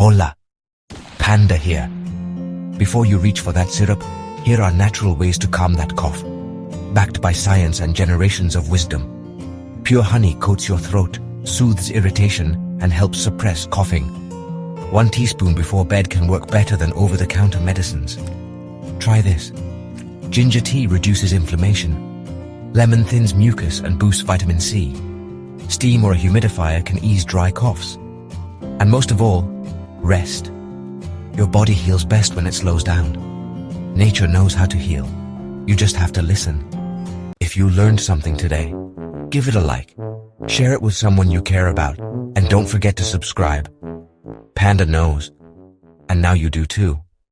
Hola! Panda here. Before you reach for that syrup, here are natural ways to calm that cough. Backed by science and generations of wisdom. Pure honey coats your throat, soothes irritation, and helps suppress coughing. 1 teaspoon before bed can work better than over-the-counter medicines. Try this. Ginger tea reduces inflammation. Lemon thins mucus and boosts vitamin C. Steam or a humidifier can ease dry coughs. And most of all, rest. Your body heals best when it slows down. Nature knows how to heal. You just have to listen. If you learned something today, give it a like. Share it with someone you care about. And don't forget to subscribe. Panda knows. And now you do too.